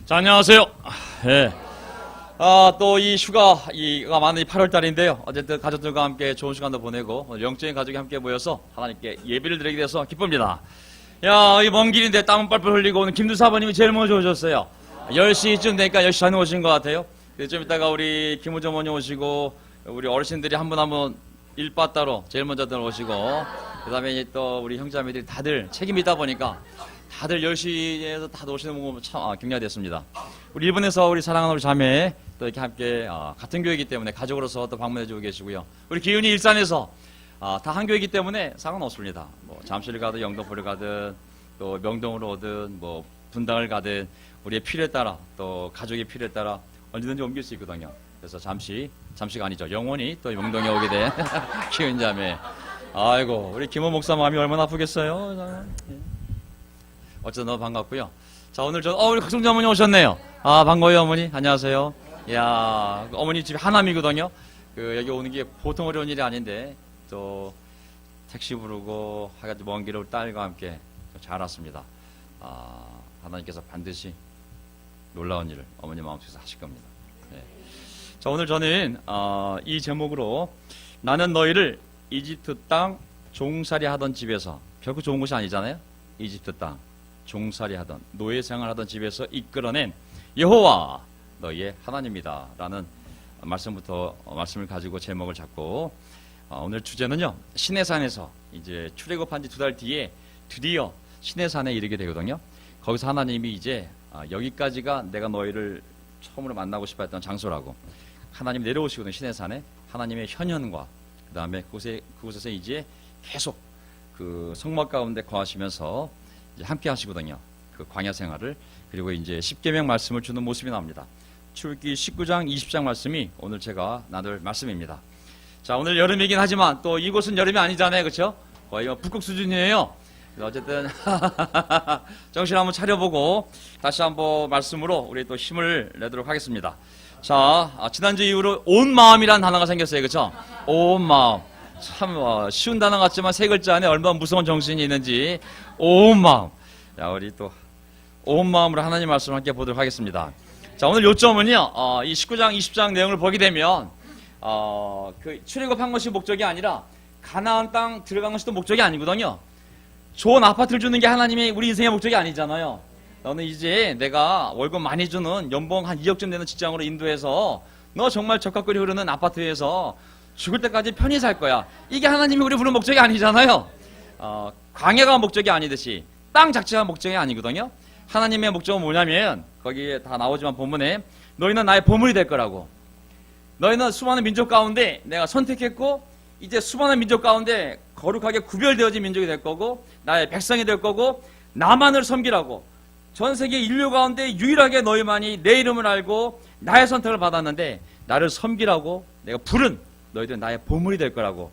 자, 안녕하세요. 예. 또 이 휴가가 많은 8월 달인데요. 어쨌든 가족들과 함께 좋은 시간도 보내고 영적인 가족이 함께 모여서 하나님께 예배를 드리게 돼서 기쁩니다. 야, 이 먼 길인데 땀 뻘뻘 흘리고 오는 김두 사부님이 제일 먼저 오셨어요. 10시쯤 되니까 10시 전에 오신 것 같아요. 좀 이따가 우리 김우정 어머니 오시고 우리 어르신들이 한 분 한 분 일바 따로 제일 먼저 들어오시고 그 다음에 또 우리 형제자매들이 다들 책임이 있다 보니까 다들 10시에서 다 오시는 거 보면 참 격려됐습니다. 우리 일본에서 우리 사랑하는 우리 자매 또 이렇게 함께 같은 교회이기 때문에 가족으로서 또 방문해주고 계시고요. 우리 기훈이 일산에서 다 한 교회이기 때문에 상관없습니다. 뭐 잠실을 가든 영등포를 가든 또 명동으로 오든 뭐 분당을 가든 우리의 필요에 따라 또 가족의 필요에 따라 언제든지 옮길 수 있거든요. 그래서 잠시가 아니죠. 영원히 또 명동에 오게 된 기훈 자매. 아이고 우리 김호 목사 마음이 얼마나 아프겠어요. 어쨌든 너무 반갑고요. 자, 오늘 우리 각성자 어머니 오셨네요. 반가워요, 어머니. 안녕하세요. 이야, 어머니 집이 하남이거든요. 여기 오는 게 보통 어려운 일이 아닌데, 또, 택시 부르고, 하여간 먼 길을 딸과 함께 잘 왔습니다. 하나님께서 반드시 놀라운 일을 어머니 마음속에서 하실 겁니다. 네. 자, 오늘 저는, 이 제목으로, 나는 너희를 이집트 땅 종살이 하던 집에서, 결코 좋은 곳이 아니잖아요? 이집트 땅. 종살이 하던 노예 생활하던 집에서 이끌어낸 여호와 너희의 하나님이다 라는 말씀을 가지고 제목을 잡고 오늘 주제는요, 시내산에서 이제 출애굽한 지 2달 뒤에 드디어 시내산에 이르게 되거든요. 거기서 하나님이 이제 여기까지가 내가 너희를 처음으로 만나고 싶어 했던 장소라고 하나님이 내려오시거든요. 시내산에 하나님의 현현과 그 다음에 그곳에서 이제 계속 그 성막 가운데 거하시면서 함께 하시거든요. 그 광야 생활을. 그리고 이제 십계명 말씀을 주는 모습이 나옵니다. 출애굽기 19장 20장 말씀이 오늘 제가 나눌 말씀입니다. 자, 오늘 여름이긴 하지만 또 이곳은 여름이 아니잖아요. 그렇죠? 거의 북극 수준이에요. 어쨌든 정신 한번 차려보고 다시 한번 말씀으로 우리 또 힘을 내도록 하겠습니다. 자, 지난주 이후로 온 마음이라는 단어가 생겼어요. 그렇죠? 온 마음. 참 쉬운 단어 같지만 세 글자 안에 얼마나 무서운 정신이 있는지. 온 마음. 자, 우리 또 온 마음으로 하나님 말씀을 함께 보도록 하겠습니다. 자, 오늘 요점은요, 이 19장 20장 내용을 보게 되면 그 출애굽한 것이 목적이 아니라 가나안 땅 들어간 것이 또 목적이 아니거든요. 좋은 아파트를 주는 게 하나님의 우리 인생의 목적이 아니잖아요. 너는 이제 내가 월급 많이 주는 연봉 한 2억쯤 되는 직장으로 인도해서 너 정말 적합거리 흐르는 아파트에서 죽을 때까지 편히 살 거야. 이게 하나님이 우리 부른 목적이 아니잖아요. 광야가 목적이 아니듯이 땅 자체가 목적이 아니거든요. 하나님의 목적은 뭐냐면 거기에 다 나오지만 본문에 너희는 나의 보물이 될 거라고. 너희는 수많은 민족 가운데 내가 선택했고 이제 수많은 민족 가운데 거룩하게 구별되어진 민족이 될 거고 나의 백성이 될 거고 나만을 섬기라고. 전 세계 인류 가운데 유일하게 너희만이 내 이름을 알고 나의 선택을 받았는데 나를 섬기라고 내가 부른 너희들은 나의 보물이 될 거라고.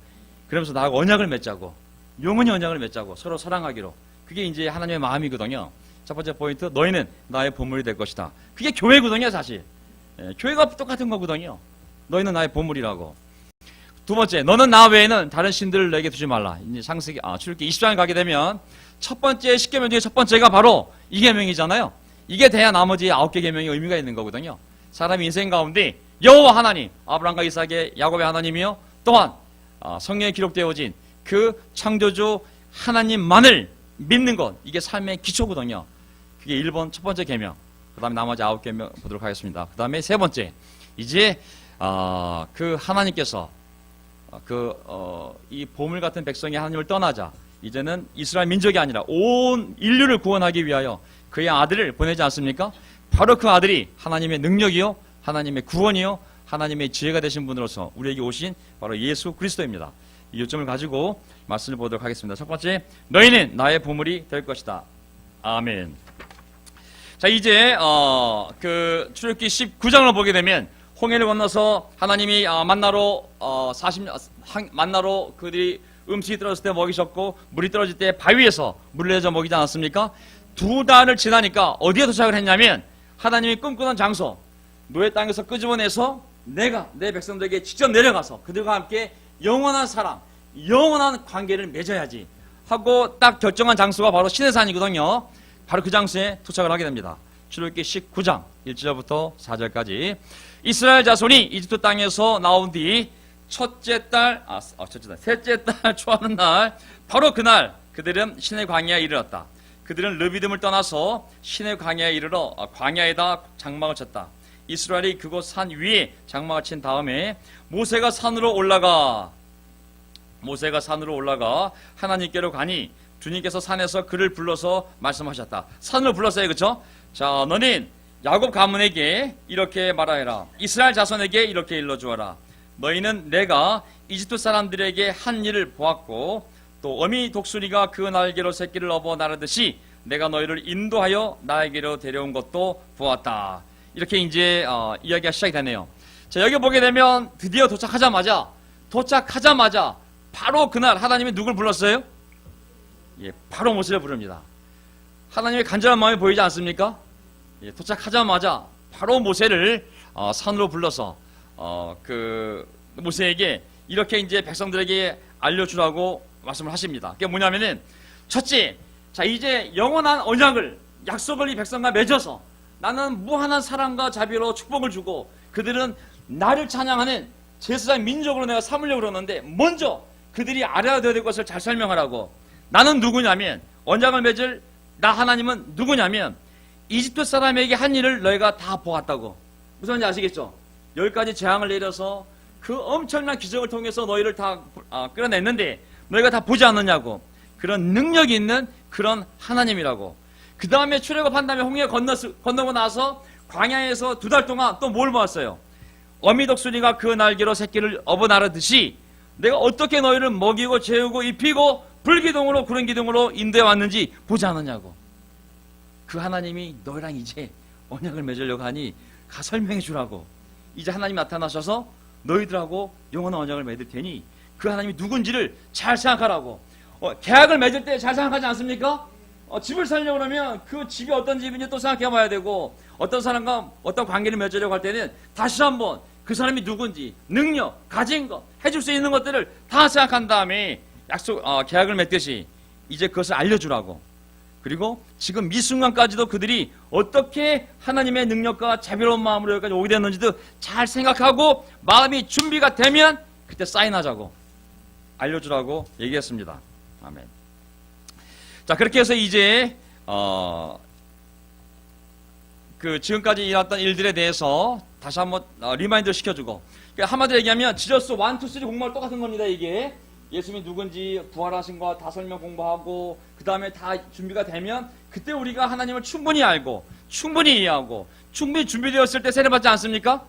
그러면서 나하고 언약을 맺자고. 영원히 언약을 맺자고. 서로 사랑하기로. 그게 이제 하나님의 마음이거든요. 첫 번째 포인트, 너희는 나의 보물이 될 것이다. 그게 교회거든요, 사실. 교회가 똑같은 거거든요. 너희는 나의 보물이라고. 두 번째, 너는 나 외에는 다른 신들을 내게 두지 말라. 이제 출애굽기 20장에 가게 되면 첫 번째 10계명 중에 첫 번째가 바로 이 계명이잖아요. 이게 돼야 나머지 9개 계명이 의미가 있는 거거든요. 사람의 인생 가운데 여호와 하나님, 아브라함과 이삭의 야곱의 하나님이요, 또한 성경에 기록되어진 그 창조주 하나님만을 믿는 것, 이게 삶의 기초거든요. 그게 1번 첫 번째 계명. 그 다음에 나머지 9계명 보도록 하겠습니다. 그 다음에 세 번째, 이제 그 하나님께서 이 보물 같은 백성이 하나님을 떠나자 이제는 이스라엘 민족이 아니라 온 인류를 구원하기 위하여 그의 아들을 보내지 않습니까? 바로 그 아들이 하나님의 능력이요, 하나님의 구원이요, 하나님의 지혜가 되신 분으로서 우리에게 오신 바로 예수 그리스도입니다. 이 요점을 가지고 말씀을 보도록 하겠습니다. 첫 번째, 너희는 나의 보물이 될 것이다. 아멘. 자, 이제 그 출애굽기 19장을 보게 되면 홍해를 건너서 하나님이 만나로 그들이 음식이 떨어질 때 먹이셨고 물이 떨어질 때 바위에서 물을 내줘 먹이지 않았습니까? 2달을 지나니까 어디에 도착을 했냐면 하나님이 꿈꾸는 장소, 노예 땅에서 끄집어내서 내가 내 백성들에게 직접 내려가서 그들과 함께 영원한 사랑, 영원한 관계를 맺어야지 하고 딱 결정한 장소가 바로 시내산이거든요. 바로 그 장소에 도착을 하게 됩니다. 출애굽기 19장 1절부터 4절까지 이스라엘 자손이 이집트 땅에서 나온 뒤 셋째 달 초하는 날 바로 그날 그들은 시내 광야에 이르렀다. 그들은 르비딤을 떠나서 시내 광야에 이르러 광야에다 장막을 쳤다. 이스라엘이 그곳 산 위에 장막을 친 다음에 모세가 산으로 올라가 하나님께로 가니 주님께서 산에서 그를 불러서 말씀하셨다. 산으로 불렀어요. 그렇죠? 자, 너는 야곱 가문에게 이렇게 말하여라. 이스라엘 자손에게 이렇게 일러주어라. 너희는 내가 이집트 사람들에게 한 일을 보았고 또 어미 독수리가 그 날개로 새끼를 업어 나르듯이 내가 너희를 인도하여 나에게로 데려온 것도 보았다. 이렇게 이제 이야기가 시작이 되네요. 자, 여기 보게 되면 드디어 도착하자마자 바로 그날 하나님이 누굴 불렀어요? 예, 바로 모세를 부릅니다. 하나님의 간절한 마음이 보이지 않습니까? 예, 도착하자마자 바로 모세를 산으로 불러서 그 모세에게 이렇게 이제 백성들에게 알려주라고 말씀을 하십니다. 그게 뭐냐면은 첫째, 자 이제 영원한 언약을 약속을 이 백성과 맺어서 나는 무한한 사랑과 자비로 축복을 주고 그들은 나를 찬양하는 제사장 민족으로 내가 삼으려고 그러는데 먼저 그들이 알아야 될 것을 잘 설명하라고. 나는 누구냐면 언약을 맺을 나 하나님은 누구냐면 이집트 사람에게 한 일을 너희가 다 보았다고. 무슨 말인지 아시겠죠? 10가지 재앙을 내려서 그 엄청난 기적을 통해서 너희를 다 끌어냈는데 너희가 다 보지 않느냐고. 그런 능력이 있는 그런 하나님이라고. 그 다음에 출애굽한 다음에 홍해 건너고 나서 광야에서 2달 동안 또 뭘 보았어요? 어미독수리가 그 날개로 새끼를 업어나르듯이 내가 어떻게 너희를 먹이고 재우고 입히고 불기둥으로 구름 기둥으로 인도해 왔는지 보지 않느냐고. 그 하나님이 너희랑 이제 언약을 맺으려고 하니 가 설명해 주라고. 이제 하나님이 나타나셔서 너희들하고 영원한 언약을 맺을 테니 그 하나님이 누군지를 잘 생각하라고. 계약을 맺을 때 잘 생각하지 않습니까? 집을 살려고 그러면 그 집이 어떤 집인지 또 생각해 봐야 되고 어떤 사람과 어떤 관계를 맺으려고 할 때는 다시 한번 그 사람이 누군지 능력, 가진 것, 해줄 수 있는 것들을 다 생각한 다음에 계약을 맺듯이 이제 그것을 알려주라고. 그리고 지금 이 순간까지도 그들이 어떻게 하나님의 능력과 자비로운 마음으로 여기까지 오게 됐는지도 잘 생각하고 마음이 준비가 되면 그때 사인하자고 알려주라고 얘기했습니다. 아멘. 자, 그렇게 해서 이제 그 지금까지 일어났던 일들에 대해서 다시 한번 리마인드 시켜주고, 그러니까 한마디로 얘기하면 지저스 1, 2, 3 공부할 똑같은 겁니다. 이게 예수님이 누군지 부활하신 거 다 설명 공부하고 그 다음에 다 준비가 되면 그때 우리가 하나님을 충분히 알고 충분히 이해하고 충분히 준비되었을 때 세례받지 않습니까?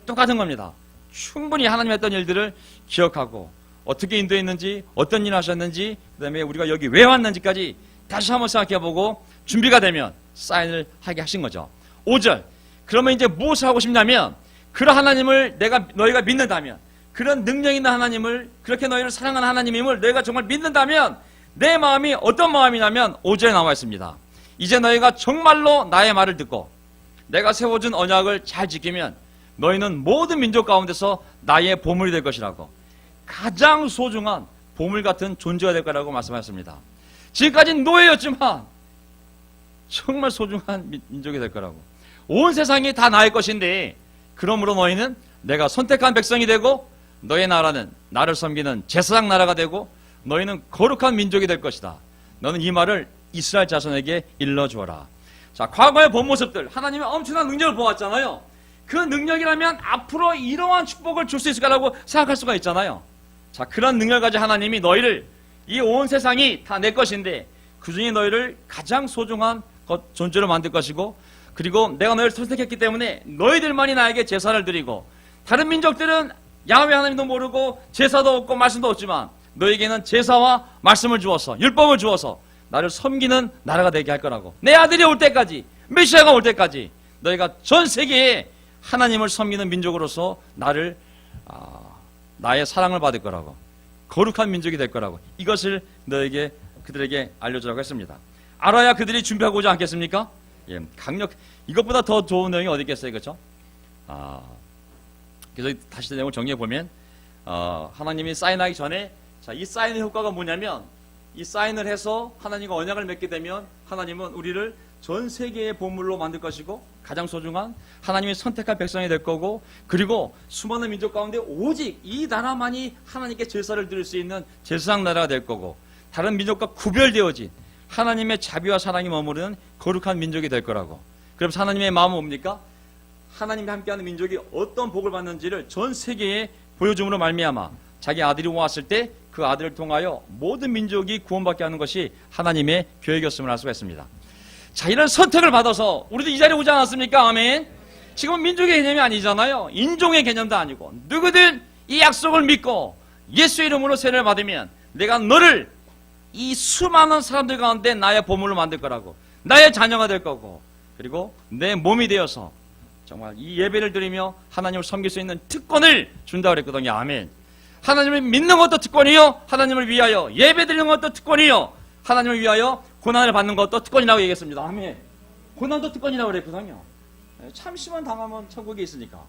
똑같은 겁니다. 충분히 하나님 했던 일들을 기억하고 어떻게 인도했는지 어떤 일 하셨는지 그 다음에 우리가 여기 왜 왔는지까지 다시 한번 생각해보고 준비가 되면 사인을 하게 하신 거죠. 5절, 그러면 이제 무엇을 하고 싶냐면 그런 하나님을 너희가 믿는다면, 그런 능력 있는 하나님을, 그렇게 너희를 사랑하는 하나님임을 너희가 정말 믿는다면 내 마음이 어떤 마음이냐면 5절에 나와 있습니다. 이제 너희가 정말로 나의 말을 듣고 내가 세워준 언약을 잘 지키면 너희는 모든 민족 가운데서 나의 보물이 될 것이라고. 가장 소중한 보물 같은 존재가 될 거라고 말씀하셨습니다. 지금까지는 노예였지만 정말 소중한 민족이 될 거라고. 온 세상이 다 나의 것인데 그러므로 너희는 내가 선택한 백성이 되고 너의 나라는 나를 섬기는 제사장 나라가 되고 너희는 거룩한 민족이 될 것이다. 너는 이 말을 이스라엘 자손에게 일러주어라. 자, 과거의 본 모습들, 하나님의 엄청난 능력을 보았잖아요. 그 능력이라면 앞으로 이러한 축복을 줄 수 있을까라고 생각할 수가 있잖아요. 자, 그런 능력을 가진 하나님이 너희를, 이 온 세상이 다 내 것인데 그 중에 너희를 가장 소중한 존재로 만들 것이고, 그리고 내가 너희를 선택했기 때문에 너희들만이 나에게 제사를 드리고, 다른 민족들은 야훼 하나님도 모르고 제사도 없고 말씀도 없지만 너에게는 제사와 말씀을 주어서, 율법을 주어서 나를 섬기는 나라가 되게 할 거라고. 내 아들이 올 때까지, 메시아가 올 때까지 너희가 전 세계에 하나님을 섬기는 민족으로서 나의 사랑을 받을 거라고. 거룩한 민족이 될 거라고. 이것을 그들에게 알려주라고 했습니다. 알아야 그들이 준비하고 오지 않겠습니까? 예, 이것보다 더 좋은 내용이 어디 있겠어요, 그렇죠? 그래서 다시 내용을 정리해 보면, 하나님이 사인하기 전에, 자, 이 사인의 효과가 뭐냐면, 이 사인을 해서 하나님과 언약을 맺게 되면 하나님은 우리를 전 세계의 보물로 만들 것이고 가장 소중한 하나님이 선택한 백성이 될 거고, 그리고 수많은 민족 가운데 오직 이 나라만이 하나님께 제사를 드릴 수 있는 제사장 나라가 될 거고, 다른 민족과 구별되어진 하나님의 자비와 사랑이 머무르는 거룩한 민족이 될 거라고. 그럼 하나님의 마음은 뭡니까? 하나님이 함께하는 민족이 어떤 복을 받는지를 전 세계에 보여줌으로 말미암아 자기 아들이 왔을 때 그 아들을 통하여 모든 민족이 구원받게 하는 것이 하나님의 계획이었음을 알 수가 있습니다. 자, 이런 선택을 받아서 우리도 이 자리에 오지 않았습니까? 아멘. 지금은 민족의 개념이 아니잖아요. 인종의 개념도 아니고, 누구든 이 약속을 믿고 예수의 이름으로 세례를 받으면 내가 너를 이 수많은 사람들 가운데 나의 보물로 만들 거라고, 나의 자녀가 될 거고, 그리고 내 몸이 되어서 정말 이 예배를 드리며 하나님을 섬길 수 있는 특권을 준다고 그랬거든요. 아멘. 하나님을 믿는 것도 특권이요, 하나님을 위하여 예배 드리는 것도 특권이요, 하나님을 위하여 고난을 받는 것도 특권이라고 얘기했습니다. 아멘. 고난도 특권이라고 그랬거든요. 참 심한 당하면 천국에 있으니까.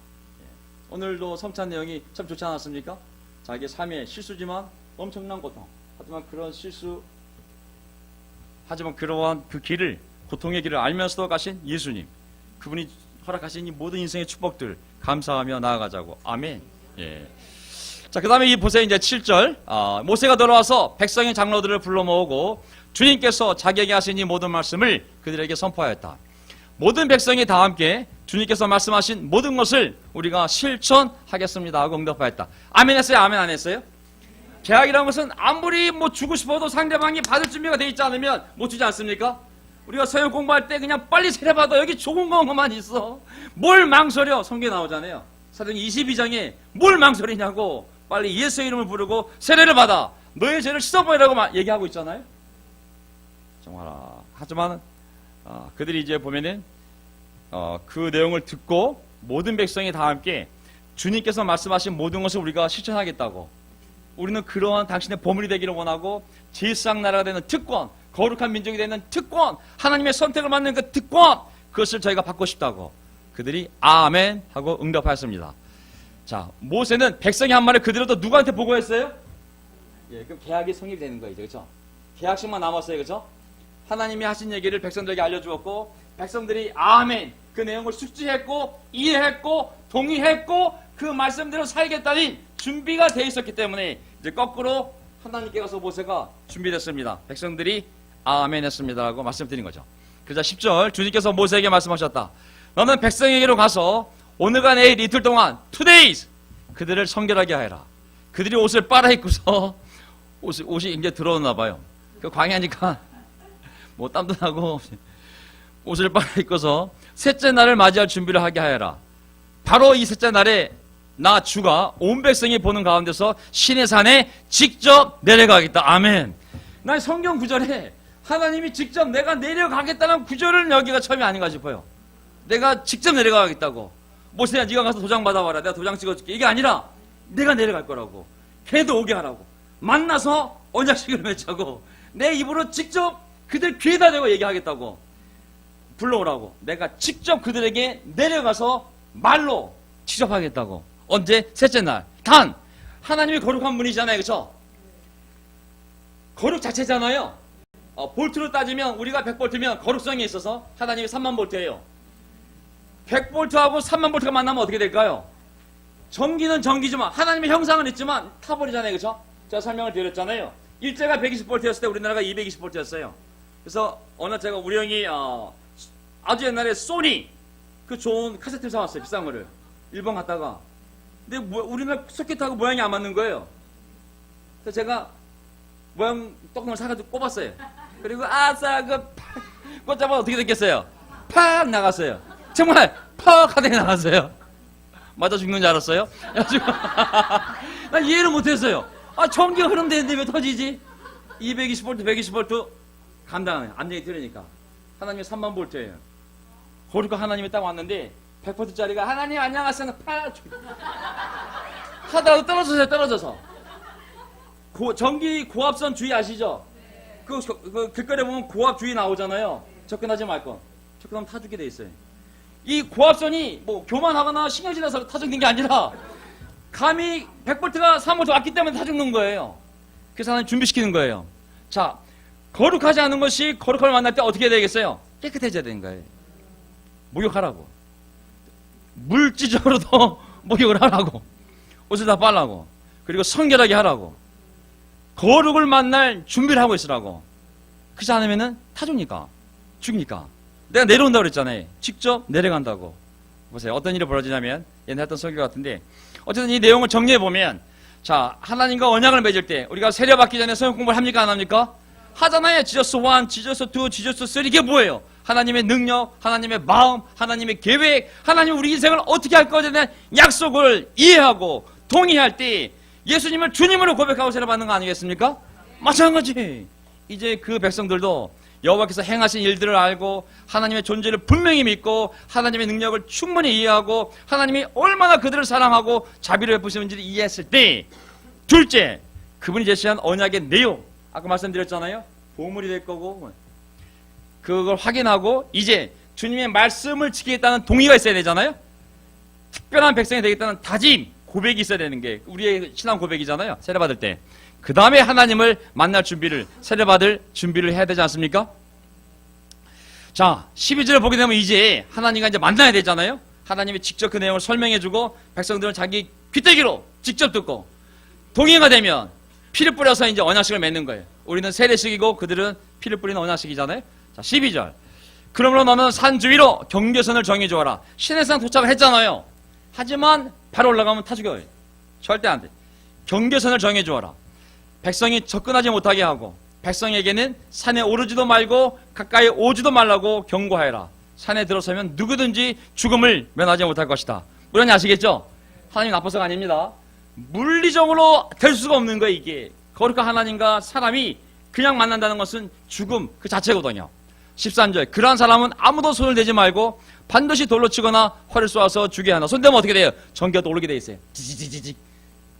오늘도 성찬 내용이 참 좋지 않았습니까? 자기 삶의 실수지만 엄청난 고통. 하지만 그런 실수, 하지만 그러한 그 길을, 고통의 길을 알면서도 가신 예수님, 그분이 허락하신 이 모든 인생의 축복들 감사하며 나아가자고. 아멘. 예. 자, 그 다음에 이 보세요. 이제 7절. 모세가 돌아와서 백성의 장로들을 불러 모으고 주님께서 자기에게 하신 이 모든 말씀을 그들에게 선포하였다. 모든 백성이 다 함께 주님께서 말씀하신 모든 것을 우리가 실천하겠습니다 하고 응답하였다. 아멘 했어요? 아멘 안 했어요? 계약이라는 것은 아무리 뭐 주고 싶어도 상대방이 받을 준비가 되어 있지 않으면 못 주지 않습니까? 우리가 서영 공부할 때 그냥 빨리 세례받아. 여기 좋은 것만 있어. 뭘 망설여. 성경에 나오잖아요. 사도행 22장에 뭘 망설이냐고. 빨리 예수의 이름을 부르고 세례를 받아. 너의 죄를 씻어버리라고 얘기하고 있잖아요. 정말. 하지만 그들이 이제 보면은 그 내용을 듣고 모든 백성이 다 함께 주님께서 말씀하신 모든 것을 우리가 실천하겠다고. 우리는 그러한 당신의 보물이 되기를 원하고 제사장 나라가 되는 특권, 거룩한 민족이 되는 특권, 하나님의 선택을 받는 그 특권, 그것을 저희가 받고 싶다고 그들이 아멘 하고 응답하였습니다. 자, 모세는 백성이 한 말을 그대로 또 누구한테 보고했어요? 예, 그럼 계약이 성립이 되는 거죠, 그렇죠? 계약식만 남았어요, 그렇죠? 하나님이 하신 얘기를 백성들에게 알려주었고, 백성들이 아멘 그 내용을 숙지했고 이해했고 동의했고 그 말씀대로 살겠다는 준비가 되어 있었기 때문에 이제 거꾸로 하나님께 가서 모세가 준비됐습니다. 백성들이 아멘 했습니다라고 말씀드린 거죠. 그러자 10절 주님께서 모세에게 말씀하셨다. 너는 백성에게로 가서 오늘과 내일 이틀 동안 2 days 그들을 성결하게 하여라. 그들이 옷을 빨아 입고서 옷이 이제 들어오나 봐요. 그 광야니까 뭐 땀도 나고 옷을 빨아 입고서 셋째 날을 맞이할 준비를 하게 하여라. 바로 이 셋째 날에 나 주가 온 백성이 보는 가운데서 신의 산에 직접 내려가겠다. 아멘. 난 성경 구절에 하나님이 직접 내가 내려가겠다는 구절을 여기가 처음이 아닌가 싶어요. 내가 직접 내려가겠다고. 모세야 네가 가서 도장 받아와라. 내가 도장 찍어줄게. 이게 아니라 내가 내려갈 거라고. 걔도 오게 하라고. 만나서 언약식을 맺자고. 내 입으로 직접 그들 귀에다 대고 얘기하겠다고. 불러오라고. 내가 직접 그들에게 내려가서 말로 취접하겠다고. 언제? 셋째 날. 단 하나님이 거룩한 분이잖아요, 그렇죠? 거룩 자체잖아요. 볼트로 따지면 우리가 100볼트면 거룩성에 있어서 하나님이 3만 볼트예요. 100볼트하고 3만 볼트가 만나면 어떻게 될까요? 전기는 전기지만 하나님의 형상은 있지만 타버리잖아요, 그렇죠? 제가 설명을 드렸잖아요. 일제가 120볼트였을 때 우리나라가 220볼트였어요. 그래서 어느 날 제가 우리 형이 아주 옛날에 소니 그 좋은 카세트를 사왔어요. 비싼 거를. 일본 갔다가. 근데 우리나라 소켓하고 모양이 안 맞는 거예요. 그래서 제가 모양 떡을 사가지고 꼽았어요. 그리고 아싸 그 팍 꽂자마자 어떻게 됐겠어요? 팍 나갔어요. 정말 팍 하게 나갔어요. 맞아 죽는 줄 알았어요. 난 이해를 못했어요. 전기가 흐름되는데 왜 터지지? 220볼트 120볼트 감당해. 안정이 틀리니까. 하나님이 3만 볼트예요. 거룩한 하나님이 딱 왔는데 100볼트짜리가 하나님 안녕하세요. 팍 하다가도 떨어져서. 전기 고압선 주의 아시죠? 그 길거리에 보면 고압 주의 나오잖아요. 접근하지 말 건. 접근하면 타 죽게 돼 있어요. 이 고압선이 뭐 교만하거나 신경 지나서 타 죽는 게 아니라 감히 100볼트가 3볼트 왔기 때문에 타 죽는 거예요. 그래서 하나님 준비시키는 거예요. 자, 거룩하지 않은 것이 거룩함을 만날 때 어떻게 되겠어요? 깨끗해져야 되는 거예요. 목욕하라고. 물질적으로도 목욕을 하라고. 옷을 다 빨라고. 그리고 성결하게 하라고. 거룩을 만날 준비를 하고 있으라고. 그렇지 않으면은 타 죽니까. 내가 내려온다고 그랬잖아요. 직접 내려간다고. 보세요. 어떤 일이 벌어지냐면, 옛날에 했던 설교 같은데, 어쨌든 이 내용을 정리해보면, 자, 하나님과 언약을 맺을 때, 우리가 세례받기 전에 성경 공부를 합니까? 안 합니까? 하잖아요. 지저스 1, 지저스 2, 지저스 3. 이게 뭐예요? 하나님의 능력, 하나님의 마음, 하나님의 계획, 하나님 우리 인생을 어떻게 할 것에 대한 약속을 이해하고 동의할 때 예수님을 주님으로 고백하고 세례받는 거 아니겠습니까? 마찬가지. 이제 그 백성들도 여호와께서 행하신 일들을 알고 하나님의 존재를 분명히 믿고 하나님의 능력을 충분히 이해하고 하나님이 얼마나 그들을 사랑하고 자비를 베푸시는지를 이해했을 때, 둘째, 그분이 제시한 언약의 내용, 아까 말씀드렸잖아요. 보물이 될 거고, 그걸 확인하고 이제 주님의 말씀을 지키겠다는 동의가 있어야 되잖아요. 특별한 백성이 되겠다는 다짐, 고백이 있어야 되는 게 우리의 신앙 고백이잖아요. 세례받을 때. 그 다음에 하나님을 만날 준비를, 세례받을 준비를 해야 되지 않습니까? 자, 12절을 보게 되면 이제 하나님과 이제 만나야 되잖아요. 하나님이 직접 그 내용을 설명해주고 백성들은 자기 귀때기로 직접 듣고 동의가 되면 피를 뿌려서 이제 언약식을 맺는 거예요. 우리는 세례식이고 그들은 피를 뿌리는 언약식이잖아요. 자, 12절. 그러므로 너는 산 주위로 경계선을 정해주어라. 시내산 도착을 했잖아요. 하지만 바로 올라가면 타 죽여요. 절대 안 돼. 경계선을 정해주어라. 백성이 접근하지 못하게 하고 백성에게는 산에 오르지도 말고 가까이 오지도 말라고 경고하여라. 산에 들어서면 누구든지 죽음을 면하지 못할 것이다. 물론 아시겠죠? 하나님 나빠서가 아닙니다. 물리적으로 될 수가 없는 거예요. 이게 거룩한 하나님과 사람이 그냥 만난다는 것은 죽음 그 자체거든요. 13절. 그러한 사람은 아무도 손을 대지 말고 반드시 돌로 치거나 활을 쏘아서 죽여야 하나. 손대면 어떻게 돼요? 전기가 오르게 돼 있어요. 지지지지지.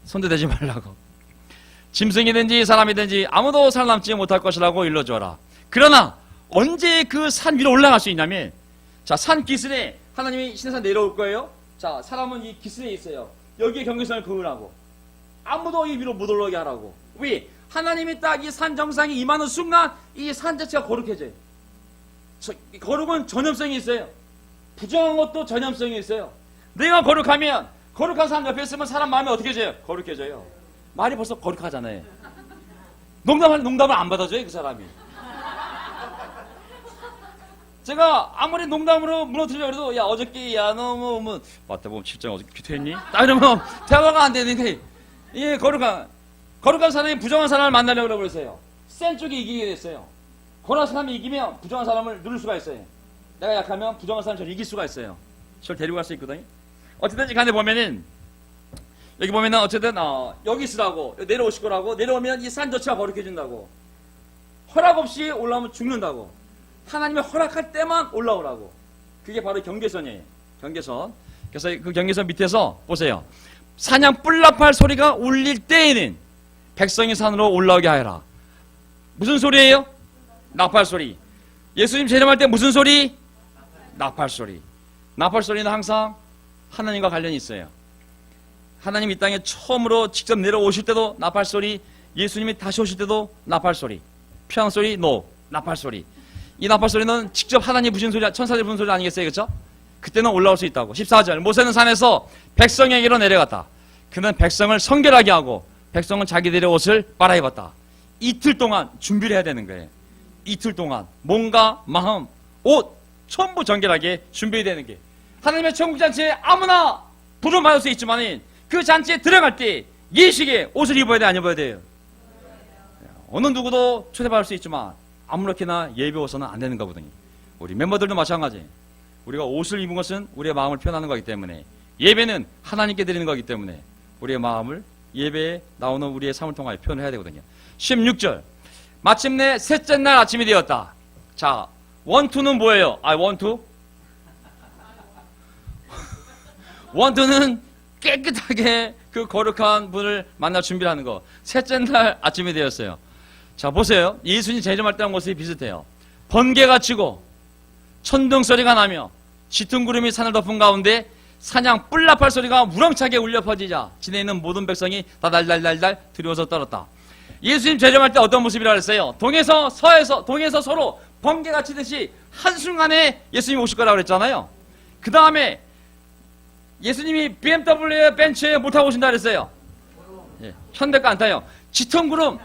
손도 대지 말라고. 짐승이든지 사람이든지 아무도 살아남지 못할 것이라고 일러주어라. 그러나 언제 그 산 위로 올라갈 수 있냐면, 자, 산 기슭에 하나님이 시내산 내려올 거예요. 자, 사람은 이 기슭에 있어요. 여기에 경계선을 그으라고. 아무도 이 위로 못 올라오게 하라고. 왜? 하나님이 딱 이 산 정상에 임하는 순간 이 산 자체가 거룩해져요. 거룩은 전염성이 있어요. 부정한 것도 전염성이 있어요. 내가 거룩하면 거룩한 사람 옆에 있으면 사람 마음이 어떻게 해져요? 거룩해져요. 말이 벌써 거룩하잖아요. 농담을 안 받아줘요, 그 사람이. 제가 아무리 농담으로 무너뜨리려고 해도, 야, 어저께, 야, 너 뭐, 맞다, 뭐, 실장 어저께 귀퇴했니? 딱 이러면 대화가 안 되는데, 이게 거룩한 사람이 부정한 사람을 만나려고 그러세요. 센 쪽이 이기게 됐어요. 거룩한 사람이 이기면 부정한 사람을 누를 수가 있어요. 내가 약하면 부정한 사람을 저를 이길 수가 있어요. 저를 데리고 갈 수 있거든요. 어쨌든 간에 보면은, 여기 보면은 어쨌든, 여기 있으라고, 내려오실 거라고, 내려오면 이 산 자체가 거룩해진다고. 허락 없이 올라오면 죽는다고. 하나님의 허락할 때만 올라오라고. 그게 바로 경계선이에요. 경계선. 그래서 그 경계선 밑에서 보세요. 사냥 뿔납할 소리가 울릴 때에는 백성이 산으로 올라오게 하여라. 무슨 소리예요? 나팔 소리. 예수님 재림할 때 무슨 소리? 나팔 소리. 나팔 소리는 항상 하나님과 관련이 있어요. 하나님 이 땅에 처음으로 직접 내려오실 때도 나팔 소리, 예수님이 다시 오실 때도 나팔 소리. 피아노 소리, 노, 나팔 소리. 이 나팔 소리는 직접 하나님 부신 소리, 천사들 부신 소리 아니겠어요? 그렇죠? 그때는 올라올 수 있다고. 14절. 모세는 산에서 백성에게로 내려갔다. 그는 백성을 성결하게 하고 백성은 자기들의 옷을 빨아입었다. 이틀 동안 준비를 해야 되는 거예요. 이틀 동안 몸과 마음, 옷 전부 정결하게 준비해야 되는 게, 하나님의 천국 잔치에 아무나 부름 받을 수 있지만 그 잔치에 들어갈 때 예식에 옷을 입어야 돼, 안 입어야 돼요? 어느 누구도 초대받을 수 있지만 아무렇게나 예배 옷은 안 되는 거거든요. 우리 멤버들도 마찬가지. 우리가 옷을 입은 것은 우리의 마음을 표현하는 거기 때문에, 예배는 하나님께 드리는 거기 때문에 우리의 마음을 예배에 나오는 우리의 삶을 통하여 표현해야 되거든요. 16절. 마침내 셋째 날 아침이 되었다. 자, 원투는 뭐예요? 원투? 원투는 깨끗하게 그 거룩한 분을 만날 준비를 하는 거. 셋째 날 아침이 되었어요. 자, 보세요. 예수님 재림할 때랑 모습이 비슷해요. 번개가 치고 천둥 소리가 나며 짙은 구름이 산을 덮은 가운데 사냥 뿔납할 소리가 우렁차게 울려 퍼지자 진에 있는 모든 백성이 다 달달달달 두려워서 떨었다. 예수님 재림할 때 어떤 모습이라고 했어요? 동에서 서로 번개가 치듯이 한순간에 예수님이 오실 거라고 그랬잖아요. 그 다음에 예수님이 BMW 벤츠에 못 타고 오신다 그랬어요. 예, 현대가 안 타요. 짙은 구름.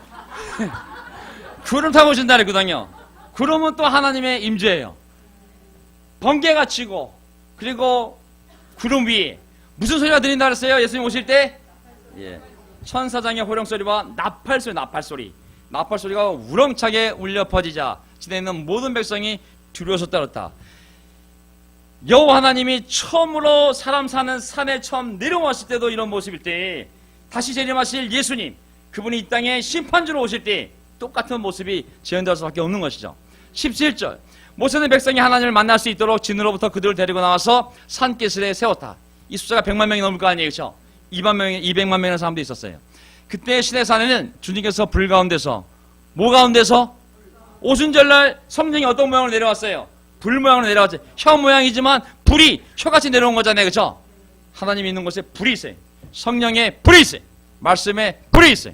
구름 타고 오신다 그랬거든요. 구름은 또 하나님의 임재예요. 번개가 치고, 그리고 구름 위에 무슨 소리가 들린다 그랬어요? 예수님 오실 때? 예. 천사장의 호령소리와 나팔소리, 나팔소리. 나팔소리가 우렁차게 울려 퍼지자 지대에 있는 모든 백성이 두려워서 떨었다. 여호와 하나님이 처음으로 사람 사는 산에 처음 내려왔을 때도 이런 모습일 때, 다시 재림하실 예수님, 그분이 이 땅에 심판주로 오실 때 똑같은 모습이 재현될 수밖에 없는 것이죠. 17절, 모세는 백성이 하나님을 만날 수 있도록 진으로부터 그들을 데리고 나와서 산기슭에 세웠다. 이 숫자가 100만 명이 넘을 거 아니에요, 그렇죠? 200만 명의 사람도 있었어요. 그때 시내산에는 주님께서 불 가운데서, 뭐 가운데서? 오순절날 성령이 어떤 모양으로 내려왔어요? 불 모양으로 내려왔어요. 혀 모양이지만 불이 혀같이 내려온 거잖아요, 그렇죠? 하나님이 있는 곳에 불이 있어요. 성령의 불이 있어요. 말씀에 불이 있어요.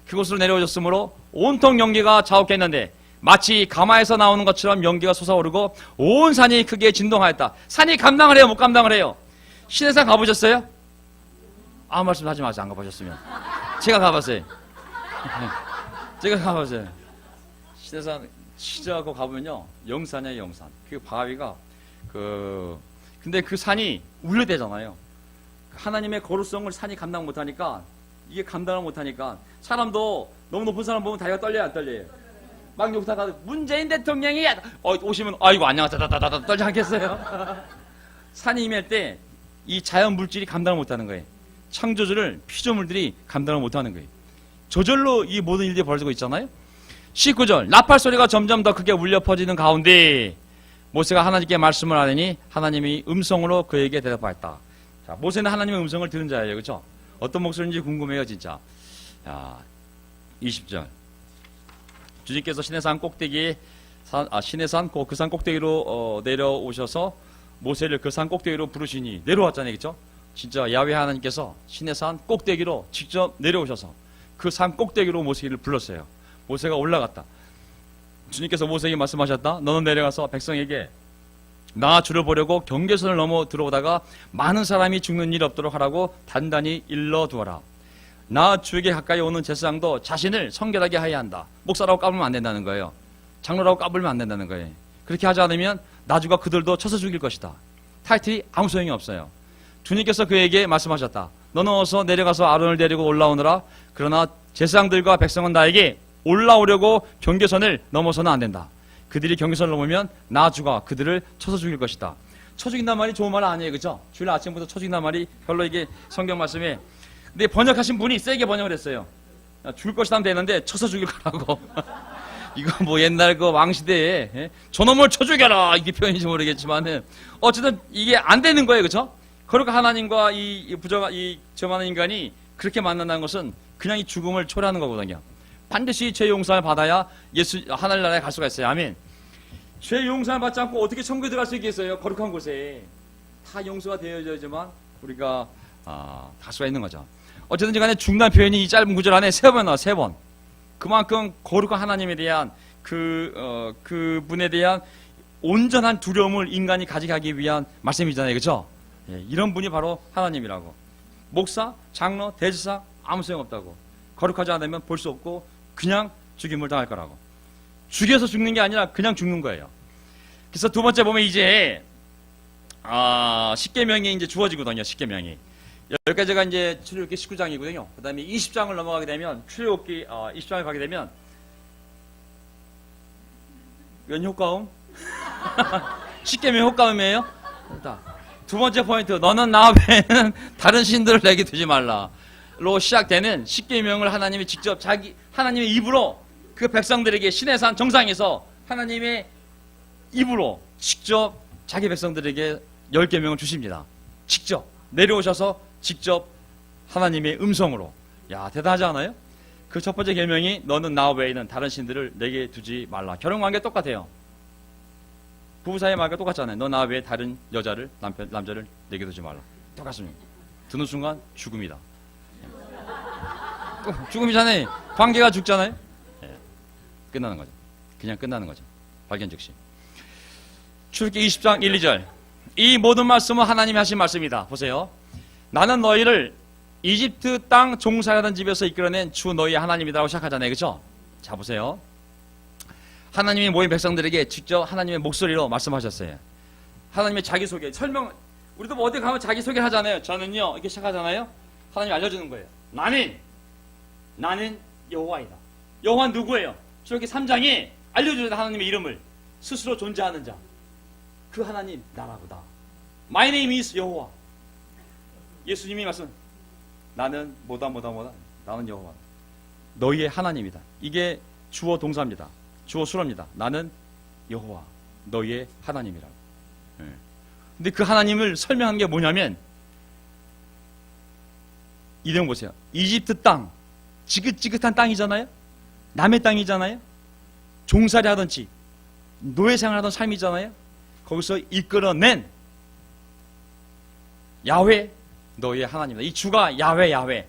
그곳으로 내려오셨으므로 온통 연기가 자욱했는데 마치 가마에서 나오는 것처럼 연기가 솟아오르고 온 산이 크게 진동하였다. 산이 감당을 해요, 못 감당을 해요? 시내산 가보셨어요? 아무 말씀 하지 마세요, 안 가보셨으면. 제가 가봤어요. 제가 가봤어요. 시내산 진짜 그거 가보면요, 영산이에요, 영산. 그 바위가 근데 그 산이 울려대잖아요. 하나님의 거룩성을 산이 감당 못하니까, 이게 감당을 못하니까 사람도 너무 높은 사람 보면 다리가 떨려요, 안 떨려요? 막 욕하다가 문재인 대통령이 오시면 아이고 안녕하세요 떨지 않겠어요? 산이 임할 때 이 자연 물질이 감당을 못하는 거예요. 창조주를 피조물들이 감당을 못하는 거예요. 저절로 이 모든 일들이 벌어지고 있잖아요. 19절, 나팔 소리가 점점 더 크게 울려 퍼지는 가운데 모세가 하나님께 말씀을 하더니 하나님이 음성으로 그에게 대답하였다. 자, 모세는 하나님의 음성을 들은 자예요, 그렇죠? 어떤 목소리인지 궁금해요, 진짜. 자, 20절, 주님께서 시내산 꼭대기에 시내산 그 산 꼭대기로 내려오셔서 모세를 그 산 꼭대기로 부르시니, 내려왔잖아요, 그렇죠? 진짜 야훼 하나님께서 시내산 꼭대기로 직접 내려오셔서 그 산 꼭대기로 모세를 불렀어요. 모세가 올라갔다. 주님께서 모세에게 말씀하셨다. 너는 내려가서 백성에게 나 주를 보려고 경계선을 넘어 들어오다가 많은 사람이 죽는 일이 없도록 하라고 단단히 일러두어라. 나 주에게 가까이 오는 제사장도 자신을 성결하게 하여야 한다. 목사라고 까불면 안 된다는 거예요. 장로라고 까불면 안 된다는 거예요. 그렇게 하지 않으면 나주가 그들도 쳐서 죽일 것이다. 타이틀이 아무 소용이 없어요. 주님께서 그에게 말씀하셨다. 너는 어서 내려가서 아론을 데리고 올라오너라. 그러나 제사장들과 백성은 나에게 올라오려고 경계선을 넘어서는 안 된다. 그들이 경계선을 넘으면 나주가 그들을 쳐서 죽일 것이다. 쳐 죽인단 말이 좋은 말 아니에요, 그죠? 주일 아침부터 쳐 죽인단 말이 별로 이게 성경 말씀에, 근데 번역하신 분이 세게 번역을 했어요. 죽일 것이다 하면 되는데 쳐서 죽일 거라고. 이거 뭐 옛날 그 왕시대에 저놈을 쳐 죽여라 이게 표현인지 모르겠지만은 어쨌든 이게 안 되는 거예요, 그죠? 그러니까 하나님과 이 부정한 이 저만한 인간이 그렇게 만난다는 것은 그냥 이 죽음을 초래하는 거거든요. 반드시 죄 용서를 받아야 하늘 나라에 갈 수가 있어요. 아멘. 죄 용서를 받지 않고 어떻게 천국에 들어갈 수 있겠어요? 거룩한 곳에 다 용서가 되어져야지만 우리가 갈 수가 있는 거죠. 어쨌든 간에 죽는 표현이 이 짧은 구절 안에 3번 나와, 3번. 그만큼 거룩한 하나님에 대한 그분에 대한 온전한 두려움을 인간이 가져가기 위한 말씀이잖아요, 그렇죠? 예, 이런 분이 바로 하나님이라고. 목사, 장로, 대지사 아무 소용없다고. 거룩하지 않으면 볼 수 없고 그냥 죽임을 당할 거라고. 죽여서 죽는 게 아니라 그냥 죽는 거예요. 그래서 두 번째 보면 이제 십계명이 이제 주어지거든요. 십계명이 여기까지가 이제 출애굽기 19장이거든요. 그 다음에 20장을 넘어가게 되면 출애굽기 20장을 가게 되면 연 효과음? 십계명 효과음이에요. 두 번째 포인트, 너는 나 외에는 다른 신들을 내게 두지 말라. 로 시작되는 십계명을 하나님이 직접 하나님의 입으로 그 백성들에게 시내산 정상에서 하나님의 입으로 직접 자기 백성들에게 10계명을 주십니다. 직접 내려오셔서 직접 하나님의 음성으로. 야, 대단하지 않아요? 그 첫 번째 계명이 너는 나 외에는 다른 신들을 내게 두지 말라. 결혼관계 똑같아요. 부부 사이의 말과 똑같잖아요. 너 나 외에 다른 여자를 남자를 내게 두지 말라. 똑같습니다. 듣는 순간 죽음이다. 죽음이잖아요. 관계가 죽잖아요. 예. 끝나는 거죠. 그냥 끝나는 거죠. 발견 즉시. 출애굽기 20장 1, 2절. 이 모든 말씀은 하나님이 하신 말씀이다. 보세요. 나는 너희를 이집트 땅 종살이하던 집에서 이끌어낸 주 너희의 하나님이라고 시작하잖아요. 그렇죠? 자, 보세요. 하나님이 모인 백성들에게 직접 하나님의 목소리로 말씀하셨어요. 하나님의 자기소개, 설명, 우리도 뭐 어디 가면 자기소개를 하잖아요. 저는요, 이렇게 시작하잖아요. 하나님이 알려주는 거예요. 나는 여호와이다. 여호와는 누구예요? 출애굽기 3장에 알려주는 하나님의 이름을 스스로 존재하는 자. 그 하나님 나라보다. My name is 여호와. 예수님이 말씀, 나는 뭐다. 나는 여호와. 너희의 하나님이다. 이게 주어 동사입니다. 주어 수로입니다. 나는 여호와, 너희의 하나님이라고. 근데 그 하나님을 설명한 게 뭐냐면, 이 내용 보세요. 이집트 땅, 지긋지긋한 땅이잖아요. 남의 땅이잖아요. 종살이 하던 집, 노예생활하던 삶이잖아요. 거기서 이끌어낸 야훼, 너희의 하나님이다. 이 주가 야훼.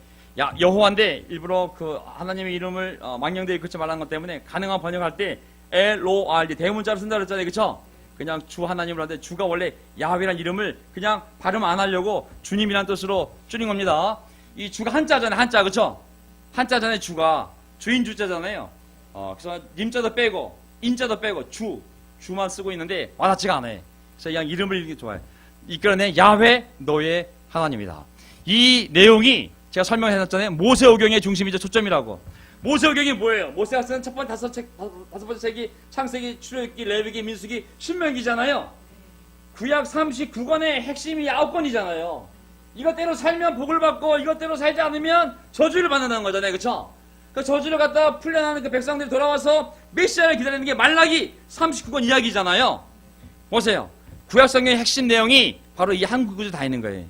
여호와인데 일부러 그 하나님의 이름을 망령되이 긋지 말라는 것 때문에 가능한 번역할 때 LORD 대문자로 쓴다 그랬잖아요. 그렇죠? 그냥 주 하나님을 하는데 주가 원래 야훼라는 이름을 그냥 발음 안 하려고 주님이라는 뜻으로 줄인 겁니다. 이 주가 한자잖아요. 한자. 그렇죠? 한자잖아요. 주가 주인 주자잖아요. 그래서 님자도 빼고 인자도 빼고 주만 쓰고 있는데 와닿지가 않아요. 그래서 그냥 이름을 읽기 좋아요. 이끌어낸 야훼 너의 하나님이다. 이 내용이 제가 설명해놨잖아요. 모세오경의 중심이죠. 초점이라고. 모세오경이 뭐예요? 모세가 쓴 첫 번째 다섯 번째 책이 창세기, 출애굽기, 레위기, 민수기, 신명기잖아요. 구약 39권의 핵심이 9권이잖아요. 이것대로 살면 복을 받고 이것대로 살지 않으면 저주를 받는다는 거잖아요. 그렇죠? 그 저주를 갖다가 풀려나는 그 백성들이 돌아와서 메시아를 기다리는 게 말라기 39권 이야기잖아요. 보세요. 구약성경의 핵심 내용이 바로 이 한 구절에 다 있는 거예요.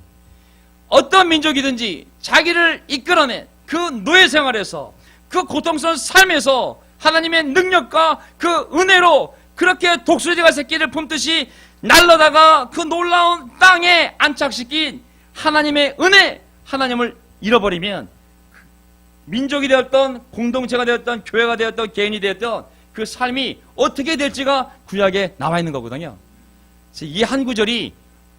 어떤 민족이든지 자기를 이끌어낸 그 노예 생활에서 그 고통스러운 삶에서 하나님의 능력과 그 은혜로 그렇게 독수리가 새끼를 품듯이 날라다가 그 놀라운 땅에 안착시킨 하나님의 은혜, 하나님을 잃어버리면 민족이 되었던 공동체가 되었던 교회가 되었던 개인이 되었던 그 삶이 어떻게 될지가 구약에 나와 있는 거거든요. 그래서 이 한 구절이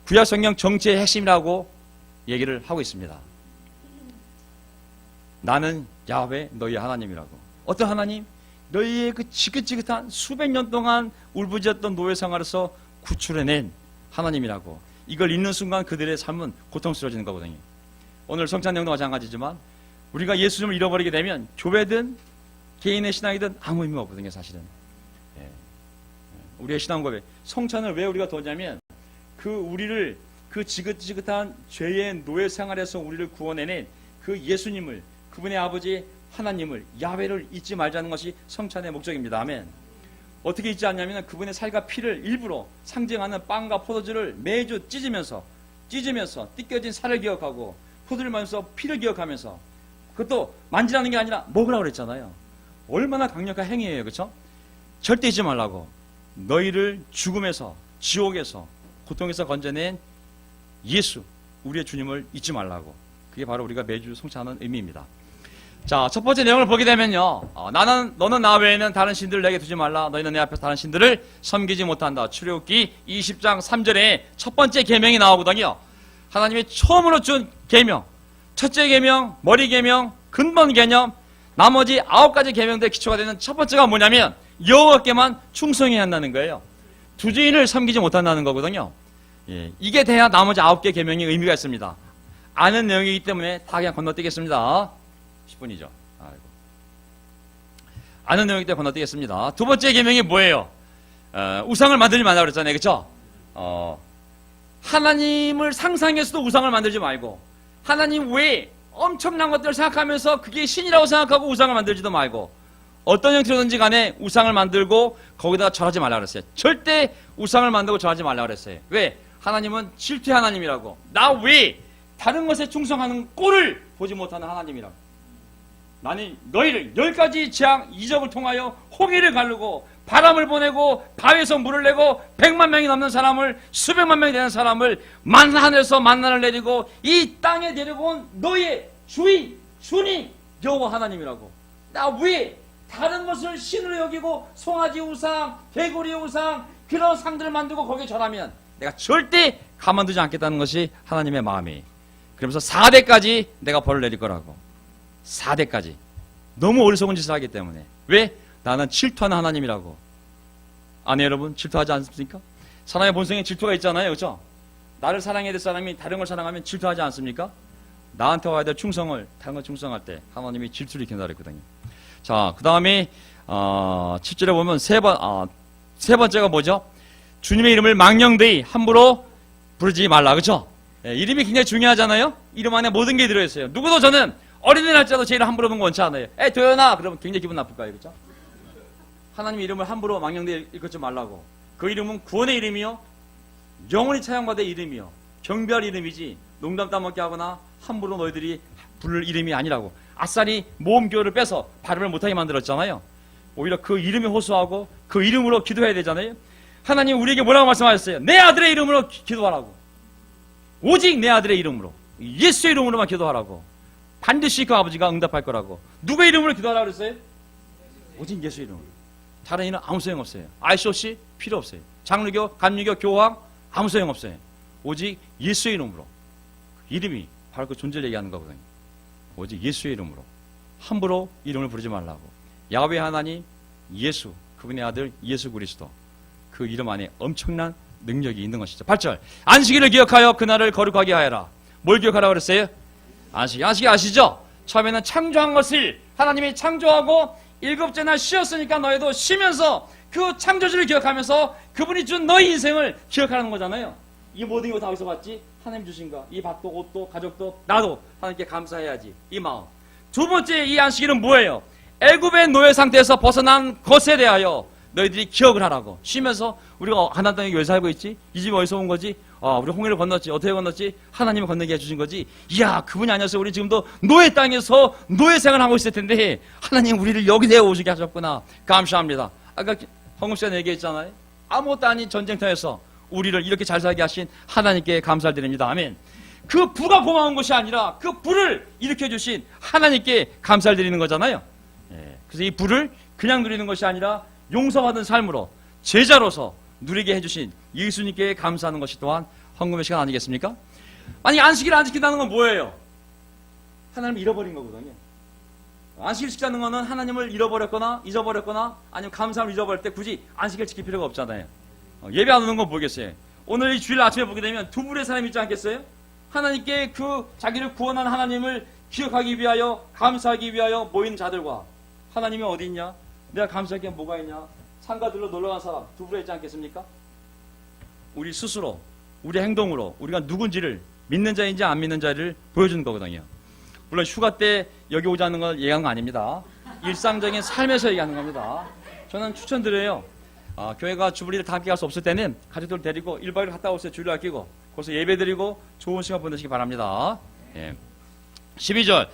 구약 성경 정치의 핵심이라고 얘기를 하고 있습니다. 나는 야훼 너희의 하나님이라고. 어떤 하나님? 너희의 그 지긋지긋한 수백 년 동안 울부짖었던 노예 생활에서 구출해낸 하나님이라고. 이걸 읽는 순간 그들의 삶은 고통스러워지는 거거든요. 오늘 성찬 내용도 마찬가지지만 우리가 예수님을 잃어버리게 되면 교회든 개인의 신앙이든 아무 의미가 없거든요. 사실은. 우리의 신앙 고백, 성찬을 왜 우리가 도냐면 우리를 그 지긋지긋한 죄의 노예 생활에서 우리를 구원해낸 그 예수님을, 그분의 아버지 하나님을, 야훼를 잊지 말자는 것이 성찬의 목적입니다. 아멘. 어떻게 잊지 않냐면 그분의 살과 피를 일부러 상징하는 빵과 포도주를 매주 찢으면서 띠껴진 살을 기억하고 포도를 마시면서 피를 기억하면서, 그것도 만지라는 게 아니라 먹으라고 그랬잖아요. 얼마나 강력한 행위예요. 그렇죠? 절대 잊지 말라고. 너희를 죽음에서, 지옥에서, 고통에서 건져낸 예수, 우리의 주님을 잊지 말라고. 그게 바로 우리가 매주 성찬하는 의미입니다. 자, 첫 번째 내용을 보게 되면요. 너는 나 외에는 다른 신들을 내게 두지 말라. 너희는 내 앞에서 다른 신들을 섬기지 못한다. 출애굽기 20장 3절에 첫 번째 계명이 나오거든요. 하나님이 처음으로 준 계명, 첫째 계명, 머리 계명, 근본 개념, 나머지 9가지 계명들의 기초가 되는 첫 번째가 뭐냐면 여호와께만 충성해야 한다는 거예요. 두 주인을 섬기지 못한다는 거거든요. 이게 돼야 나머지 9개 계명이 의미가 있습니다. 아는 내용이기 때문에 다 그냥 건너뛰겠습니다. 10분이죠. 아는 내용이기 때문에 건너뛰겠습니다. 두 번째 계명이 뭐예요? 우상을 만들지 말라고 그랬잖아요. 그렇죠? 하나님을 상상해서도 우상을 만들지 말고, 하나님 외에 엄청난 것들을 생각하면서 그게 신이라고 생각하고 우상을 만들지도 말고, 어떤 형태로든지 간에 우상을 만들고 거기다가 절하지 말라고 그랬어요. 절대 우상을 만들고 절하지 말라고 그랬어요. 왜? 하나님은 질투의 하나님이라고. 나 외에 다른 것에 충성하는 꼴을 보지 못하는 하나님이라고. 나는 너희를 10가지 재앙 이적을 통하여 홍해를 가르고 바람을 보내고 바위에서 물을 내고 100만 명이 넘는 사람을, 수백만 명이 되는 사람을 만하늘에서 만나를 내리고 이 땅에 데리고 온 너희의 주인, 주님 여호와 하나님이라고. 나 위에 다른 것을 신으로 여기고 송아지 우상, 개구리 우상, 그런 상들을 만들고 거기에 절하면 내가 절대 가만두지 않겠다는 것이 하나님의 마음이. 그러면서 4대까지 내가 벌을 내릴 거라고. 4대까지. 너무 어리석은 짓을 하기 때문에. 왜? 나는 질투하는 하나님이라고. 아내 여러분, 질투하지 않습니까? 사람의 본성에 질투가 있잖아요. 그렇죠? 나를 사랑해야 될 사람이 다른 걸 사랑하면 질투하지 않습니까? 나한테 와야 될 충성을 다른 걸 충성할 때 하나님이 질투를 일으킨다 그랬거든요. 자, 그 다음에 7절에 보면 세 번째가 뭐죠? 주님의 이름을 망령되이 함부로 부르지 말라. 그렇죠? 예, 이름이 굉장히 중요하잖아요. 이름 안에 모든 게 들어있어요. 누구도 저는 어린이 날짜도 제 이름 함부로 부르는 건 원치 않아요. 도연아 그러면 굉장히 기분 나쁠까요? 그렇죠? 하나님의 이름을 함부로 망령되이 읽지 말라고. 그 이름은 구원의 이름이요, 영원히 찬양받을 이름이요, 경배할 이름이지 농담 따먹게 하거나 함부로 너희들이 부를 이름이 아니라고. 아싸리 모음교를 빼서 발음을 못하게 만들었잖아요. 오히려 그 이름에 호소하고 그 이름으로 기도해야 되잖아요. 하나님 우리에게 뭐라고 말씀하셨어요? 내 아들의 이름으로 기도하라고. 오직 내 아들의 이름으로, 예수의 이름으로만 기도하라고. 반드시 그 아버지가 응답할 거라고. 누구의 이름으로 기도하라고 그랬어요? 오직 예수의 이름으로. 다른 이는 아무 소용없어요. ICOC 필요 없어요. 장로교, 감리교, 교황 아무 소용없어요. 오직 예수의 이름으로. 이름이 바로 그 존재를 얘기하는 거거든요. 오직 예수의 이름으로. 함부로 이름을 부르지 말라고. 야훼 하나님, 예수, 그분의 아들 예수 그리스도. 그 이름 안에 엄청난 능력이 있는 것이죠. 8절. 안식일을 기억하여 그날을 거룩하게 하여라. 뭘 기억하라고 그랬어요? 안식일 아시죠? 처음에는 창조한 것을 하나님이 창조하고 일곱째 날 쉬었으니까 너희도 쉬면서 그 창조주를 기억하면서 그분이 준 너희 인생을 기억하라는 거잖아요. 이 모든 게 다 어디서 왔지? 하나님 주신 거. 이 밥도 옷도 가족도 나도 하나님께 감사해야지. 이 마음. 두 번째 이 안식일은 뭐예요? 애굽의 노예 상태에서 벗어난 것에 대하여 너희들이 기억을 하라고. 쉬면서 우리가 가나안 땅에 왜 살고 있지? 이 집 어디서 온 거지? 우리 홍해를 건넜지. 어떻게 건넜지? 하나님이 건너게 해주신 거지. 이야, 그분이 아니어서 우리 지금도 노예 땅에서 노예 생활을 하고 있을 텐데 하나님 우리를 여기 내어오시게 하셨구나. 감사합니다. 아까 홍금 씨가 얘기했잖아요. 아무것도 아닌 전쟁터에서 우리를 이렇게 잘 살게 하신 하나님께 감사를 드립니다. 아멘. 그 부가 고마운 것이 아니라 그 부를 일으켜주신 하나님께 감사를 드리는 거잖아요. 그래서 이 부를 그냥 누리는 것이 아니라 용서받은 삶으로 제자로서 누리게 해주신 예수님께 감사하는 것이 또한 헌금의 시간 아니겠습니까? 아니 안식일을 안 지킨다는 건 뭐예요? 하나님을 잃어버린 거거든요. 안식일 지키는 거는 하나님을 잃어버렸거나 잊어버렸거나 아니면 감사함을 잊어버릴 때 굳이 안식일 지킬 필요가 없잖아요. 예배 안 오는 건 뭐겠어요? 오늘 이 주일 아침에 보게 되면 두 분의 사람이 있지 않겠어요? 하나님께 그 자기를 구원한 하나님을 기억하기 위하여 감사하기 위하여 모인 자들과 하나님이 어디 있냐? 내가 감사할 게 뭐가 있냐? 상가들로 놀러간 사람 두 분에 있지 않겠습니까? 우리 스스로 우리 행동으로 우리가 누군지를 믿는 자인지 안 믿는 자를 보여주는 거거든요. 물론 휴가 때 여기 오자는 걸 얘기하는 거 아닙니다. 일상적인 삶에서 얘기하는 겁니다. 저는 추천드려요. 교회가 주부리를 다 함께 갈 수 없을 때는 가족들 데리고 1박 2일 갔다 오세요. 주일 아끼고 거기서 예배 드리고 좋은 시간 보내시기 바랍니다. 12절.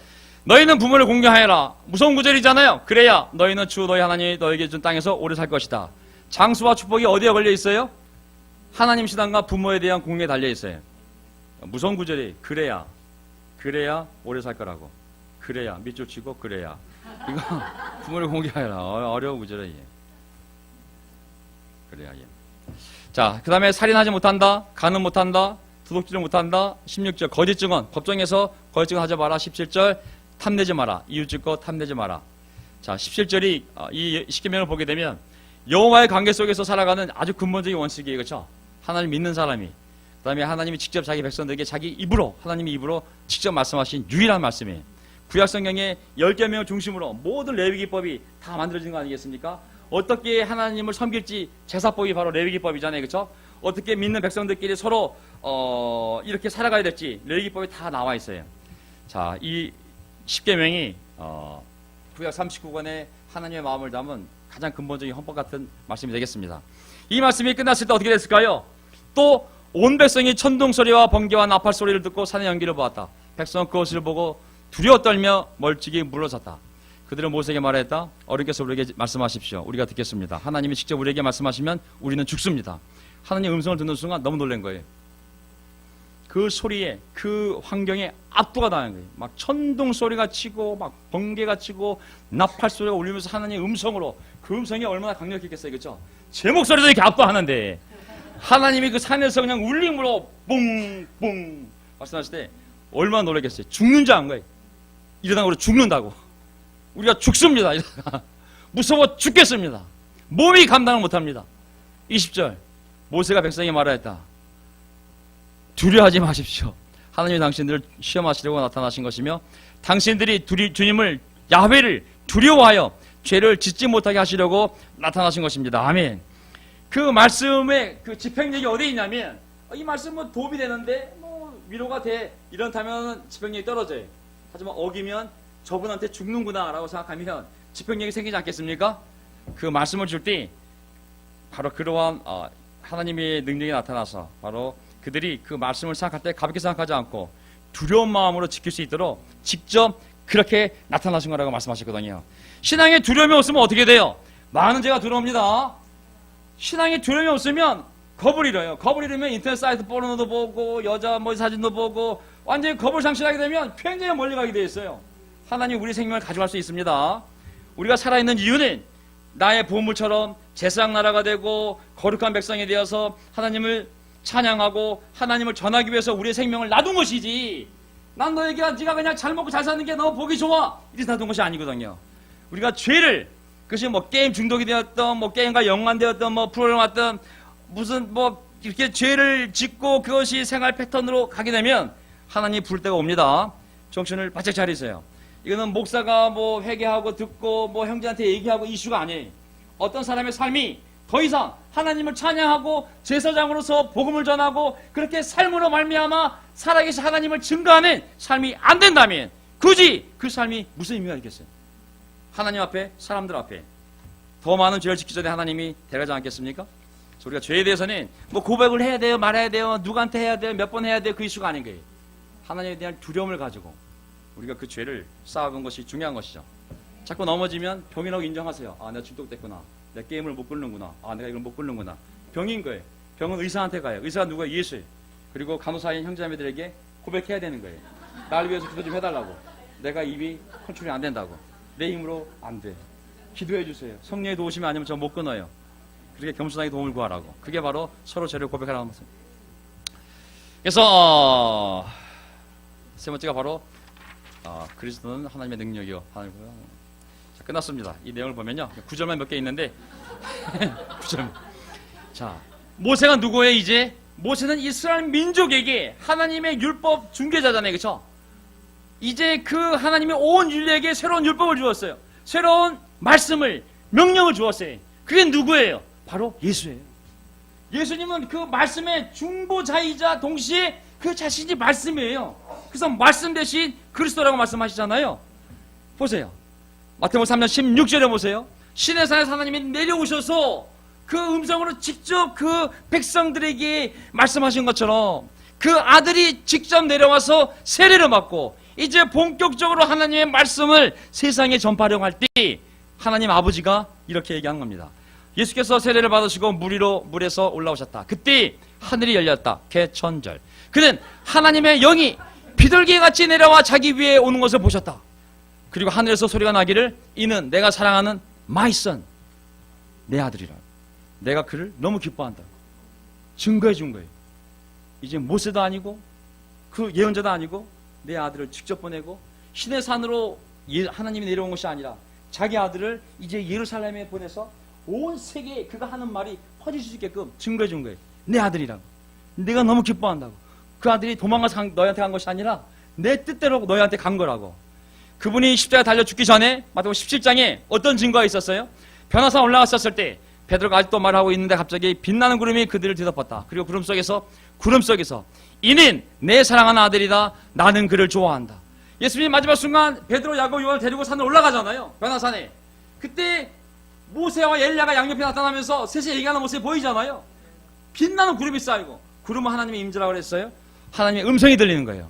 너희는 부모를 공경하여라. 무서운 구절이잖아요. 그래야 너희는 주 너희 하나님이 너에게 준 땅에서 오래 살 것이다. 장수와 축복이 어디에 걸려 있어요? 하나님 신앙과 부모에 대한 공경에 달려 있어요. 무서운 구절이 그래야 오래 살 거라고. 그래야 밑줄 치고 그래야 이거 부모를 공경하여라. 어려운 구절이에요. 그래야 자, 그 다음에 살인하지 못한다, 간음 못한다, 도둑질을 못한다. 16절 거짓 증언, 법정에서 거짓 증언 하지 마라. 17절 탐내지 마라. 이웃집 거 탐내지 마라. 자, 17절이 이 십계명을 보게 되면 여호와의 관계 속에서 살아가는 아주 근본적인 원칙이에요. 그렇죠? 하나님 믿는 사람이, 그 다음에 하나님이 직접 자기 백성들에게 자기 입으로, 하나님의 입으로 직접 말씀하신 유일한 말씀이에요. 구약 성경의 10계명을 중심으로 모든 레위기법이 다 만들어진 거 아니겠습니까? 어떻게 하나님을 섬길지 제사법이 바로 레위기법이잖아요. 그렇죠? 어떻게 믿는 백성들끼리 서로 이렇게 살아가야 될지 레위기법이 다 나와 있어요. 자, 이 십계명이 구약 39권의 하나님의 마음을 담은 가장 근본적인 헌법 같은 말씀이 되겠습니다. 이 말씀이 끝났을 때 어떻게 됐을까요? 또 온 백성이 천둥 소리와 번개와 나팔 소리를 듣고 산의 연기를 보았다. 백성은 그것을 보고 두려워 떨며 멀찍이 물러섰다. 그들은 모세에게 말했다. 어른께서 우리에게 말씀하십시오. 우리가 듣겠습니다. 하나님이 직접 우리에게 말씀하시면 우리는 죽습니다. 하나님 음성을 듣는 순간 너무 놀란 거예요. 그 소리에, 그 환경에 압도가 당하는 거예요. 막 천둥 소리가 치고, 막 번개가 치고, 나팔 소리가 울리면서 하나님의 음성으로, 그 음성이 얼마나 강력했겠어요, 그렇죠? 제 목소리도 이렇게 압도하는데 하나님이 그 산에서 그냥 울림으로 뿡뿡 말씀하실 때 얼마나 놀랐겠어요. 죽는 줄 안 거예요. 이러다가 우리 죽는다고. 우리가 죽습니다. 이러다가 무서워 죽겠습니다. 몸이 감당을 못합니다. 20절 모세가 백성에게 말하였다. 두려워하지 마십시오. 하나님이 당신들을 시험하시려고 나타나신 것이며 당신들이 주님을 야훼를 두려워하여 죄를 짓지 못하게 하시려고 나타나신 것입니다. 아멘. 그 말씀의 그 집행력이 어디에 있냐면 이 말씀은 도움이 되는데 뭐 위로가 돼 이렇다면 집행력이 떨어져요. 하지만 어기면 저분한테 죽는구나 라고 생각하면 집행력이 생기지 않겠습니까? 그 말씀을 줄 때 바로 그러한 하나님의 능력이 나타나서 바로 그들이 그 말씀을 생각할 때 가볍게 생각하지 않고 두려운 마음으로 지킬 수 있도록 직접 그렇게 나타나신 거라고 말씀하셨거든요. 신앙에 두려움이 없으면 어떻게 돼요? 많은 죄가 들어옵니다. 신앙에 두려움이 없으면 겁을 잃어요. 겁을 잃으면 인터넷 사이트 포르노도 보고 여자 사진도 보고 완전히 겁을 상실하게 되면 굉장히 멀리 가게 되어 있어요. 하나님 우리 생명을 가져갈 수 있습니다. 우리가 살아있는 이유는 나의 보물처럼 제사장 나라가 되고 거룩한 백성이 되어서 하나님을 찬양하고 하나님을 전하기 위해서 우리의 생명을 놔둔 것이지 난 너에게 네가 그냥 잘 먹고 잘 사는 게 너무 보기 좋아 이래서 놔둔 것이 아니거든요. 우리가 죄를 그것이 뭐 게임 중독이 되었던 뭐 게임과 연관되었던 뭐 프로그램 왔던 무슨 뭐 이렇게 죄를 짓고 그것이 생활 패턴으로 가게 되면 하나님 부를 때가 옵니다. 정신을 바짝 차리세요. 이거는 목사가 뭐 회개하고 듣고 뭐 형제한테 얘기하고 이슈가 아니에요. 어떤 사람의 삶이 더 이상 하나님을 찬양하고 제사장으로서 복음을 전하고 그렇게 삶으로 말미암아 살아계신 하나님을 증거하는 삶이 안 된다면 굳이 그 삶이 무슨 의미가 있겠어요? 하나님 앞에 사람들 앞에 더 많은 죄를 짓기 전에 하나님이 데려가지 않겠습니까? 그래서 우리가 죄에 대해서는 뭐 고백을 해야 돼요, 말해야 돼요, 누구한테 해야 돼요, 몇 번 해야 돼요, 그 이슈가 아닌 거예요. 하나님에 대한 두려움을 가지고 우리가 그 죄를 쌓아간 것이 중요한 것이죠. 자꾸 넘어지면 병이라고 인정하세요. 아, 내가 중독됐구나. 내가 게임을 못 끊는구나. 아, 내가 이걸 못 끊는구나. 병인 거예요. 병은 의사한테 가요. 의사가 누구예요? 예수예요. 그리고 간호사인 형제자매들에게 고백해야 되는 거예요. 날 위해서 기도 좀 해달라고. 내가 입이 컨트롤이 안 된다고. 내 힘으로 안 돼. 기도해 주세요. 성령의 도우심이 아니면 저 못 끊어요. 그렇게 겸손하게 도움을 구하라고. 그게 바로 서로 죄를 고백하라는 것입니다. 그래서 세 번째가 바로 그리스도는 하나님의 능력이요. 하나님이고요. 자, 끝났습니다. 이 내용을 보면요. 9절만 몇 개 있는데 9절. 자, 모세가 누구예요? 이제 모세는 이스라엘 민족에게 하나님의 율법 중개자잖아요. 그렇죠? 이제 그 하나님의 온 인류에게 새로운 율법을 주었어요. 새로운 말씀을 명령을 주었어요. 그게 누구예요? 바로 예수예요. 예수님은 그 말씀의 중보자이자 동시에 그 자신이 말씀이에요. 그래서 말씀 대신 그리스도라고 말씀하시잖아요. 보세요. 마태복음 3장 16절에 보세요. 시내산에서 하나님이 내려오셔서 그 음성으로 직접 그 백성들에게 말씀하신 것처럼 그 아들이 직접 내려와서 세례를 받고 이제 본격적으로 하나님의 말씀을 세상에 전파하려고 할 때 하나님 아버지가 이렇게 얘기한 겁니다. 예수께서 세례를 받으시고 물에서 올라오셨다. 그때 하늘이 열렸다. 개천절. 그는 하나님의 영이 비둘기같이 내려와 자기 위에 오는 것을 보셨다. 그리고 하늘에서 소리가 나기를 이는 내가 사랑하는 my son, 내 아들이라. 내가 그를 너무 기뻐한다. 증거해 준 거예요. 이제 모세도 아니고 그 예언자도 아니고 내 아들을 직접 보내고 신의 산으로 하나님이 내려온 것이 아니라 자기 아들을 이제 예루살렘에 보내서 온 세계에 그가 하는 말이 퍼질 수 있게끔 증거해 준 거예요. 내 아들이라고. 내가 너무 기뻐한다고. 그 아들이 도망가서 너희한테 간 것이 아니라 내 뜻대로 너희한테 간 거라고. 그분이 십자가에 달려 죽기 전에 마태복음 17장에 어떤 증거가 있었어요? 변화산 올라갔었을 때 베드로가 아직도 말하고 있는데 갑자기 빛나는 구름이 그들을 뒤덮었다. 그리고 구름 속에서 이는 내 사랑하는 아들이다. 나는 그를 좋아한다. 예수님이 마지막 순간 베드로, 야고보, 요한을 데리고 산에 올라가잖아요. 변화산에. 그때 모세와 엘리야가 양옆에 나타나면서 셋이 얘기하는 모습이 보이잖아요. 빛나는 구름이 쌓이고 구름은 하나님의 임재라고 그랬어요. 하나님의 음성이 들리는 거예요.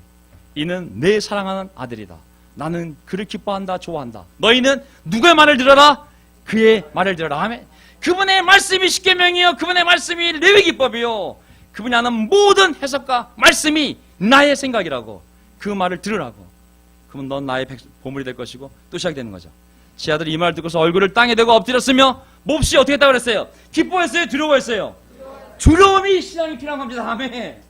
이는 내 사랑하는 아들이다. 나는 그를 기뻐한다, 좋아한다. 너희는 누구의 말을 들어라? 그의 말을 들어라. 아멘. 그분의 말씀이 십계명이요, 그분의 말씀이 레위기법이요, 그분이 하는 모든 해석과 말씀이 나의 생각이라고 그 말을 들으라고. 그러면 넌 나의 보물이 될 것이고 또 시작되는 거죠. 제 아들이 이 말을 듣고서 얼굴을 땅에 대고 엎드렸으며 몹시 어떻게 했다고 그랬어요? 기뻐했어요? 두려워했어요? 두려움이 신앙이 필요한 겁니다. 아멘.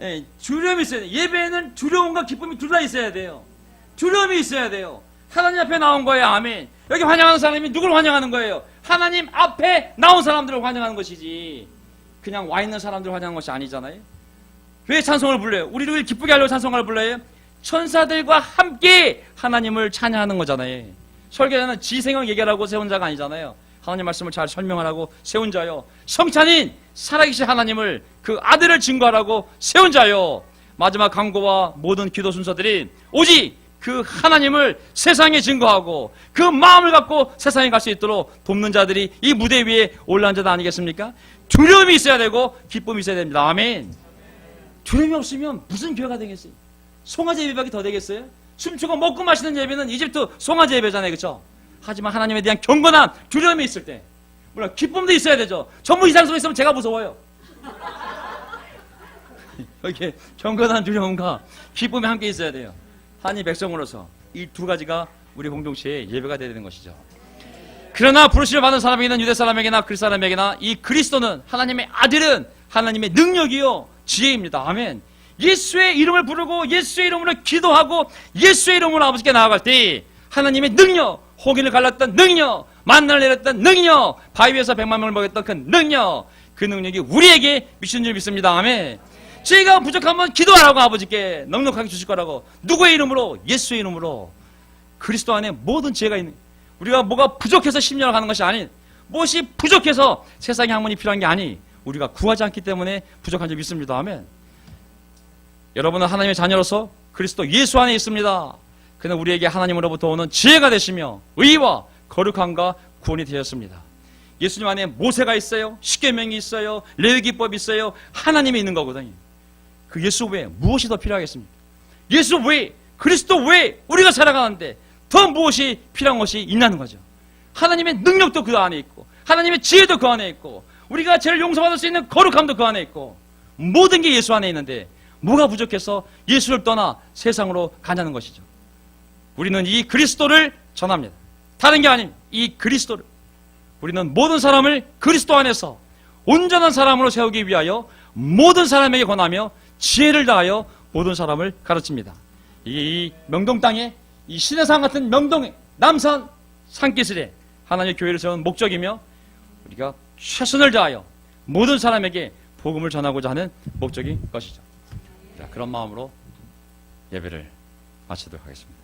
예, 두려움이 있어야 돼요. 예배에는 두려움과 기쁨이 둘 다 있어야 돼요. 두려움이 있어야 돼요. 하나님 앞에 나온 거예요. 아멘. 여기 환영하는 사람이 누굴 환영하는 거예요? 하나님 앞에 나온 사람들을 환영하는 것이지 그냥 와 있는 사람들을 환영하는 것이 아니잖아요. 왜 찬송을 불러요? 우리를 기쁘게 하려고 찬송을 불러요? 천사들과 함께 하나님을 찬양하는 거잖아요. 설교자는 지 생각 얘기하라고 세운 자가 아니잖아요. 하나님 말씀을 잘 설명하라고 세운 자요. 성찬인 살아계신 하나님을 그 아들을 증거하라고 세운 자요. 마지막 강구와 모든 기도 순서들이 오직 그 하나님을 세상에 증거하고 그 마음을 갖고 세상에 갈 수 있도록 돕는 자들이 이 무대 위에 올라앉은 자들 아니겠습니까? 두려움이 있어야 되고 기쁨이 있어야 됩니다. 아멘. 두려움이 없으면 무슨 교회가 되겠어요? 송아지 예배밖에 더 되겠어요? 춤추고 먹고 마시는 예배는 이집트 송아지 예배잖아요. 그렇죠? 하지만 하나님에 대한 경건한 두려움이 있을 때 물론 기쁨도 있어야 되죠. 전부 이상 서 있으면 제가 무서워요. 이렇게 경건한 두려움과 기쁨이 함께 있어야 돼요. 하나님 백성으로서 이 두 가지가 우리 공동체의 예배가 되야 되는 것이죠. 그러나 부르심을 받은 사람에게는 유대 사람에게나 그리스 사람에게나 이 그리스도는 하나님의 아들은 하나님의 능력이요 지혜입니다. 아멘. 예수의 이름을 부르고 예수의 이름으로 기도하고 예수의 이름으로 아버지께 나아갈 때 하나님의 능력, 호기를 갈랐던 능력, 만나를 내렸던 능력, 바위 위에서 100만 명을 먹였던 그 능력, 그 능력이 우리에게 미치는 줄 믿습니다. 아멘. 저희가 부족하면 기도하라고 아버지께 넉넉하게 주실 거라고. 누구의 이름으로? 예수의 이름으로. 그리스도 안에 모든 지혜가 있는, 우리가 뭐가 부족해서 심령을 가는 것이 아닌, 무엇이 부족해서 세상의 학문이 필요한 게 아니, 우리가 구하지 않기 때문에 부족한 줄 믿습니다. 아멘. 여러분은 하나님의 자녀로서 그리스도 예수 안에 있습니다. 그는 우리에게 하나님으로부터 오는 지혜가 되시며 의와 거룩함과 구원이 되었습니다. 예수님 안에 모세가 있어요. 십계명이 있어요. 레위기법이 있어요. 하나님이 있는 거거든요. 그 예수 외에 무엇이 더 필요하겠습니까? 예수 외에, 그리스도 외에 우리가 살아가는데 더 무엇이 필요한 것이 있냐는 거죠. 하나님의 능력도 그 안에 있고 하나님의 지혜도 그 안에 있고 우리가 죄를 용서받을 수 있는 거룩함도 그 안에 있고 모든 게 예수 안에 있는데 뭐가 부족해서 예수를 떠나 세상으로 가냐는 것이죠. 우리는 이 그리스도를 전합니다. 다른 게 아닙니다. 이 그리스도를. 우리는 모든 사람을 그리스도 안에서 온전한 사람으로 세우기 위하여 모든 사람에게 권하며 지혜를 다하여 모든 사람을 가르칩니다. 이 명동 땅에 이 시내산 같은 명동에 남산 산기슭에 하나님의 교회를 세운 목적이며 우리가 최선을 다하여 모든 사람에게 복음을 전하고자 하는 목적인 것이죠. 자, 그런 마음으로 예배를 마치도록 하겠습니다.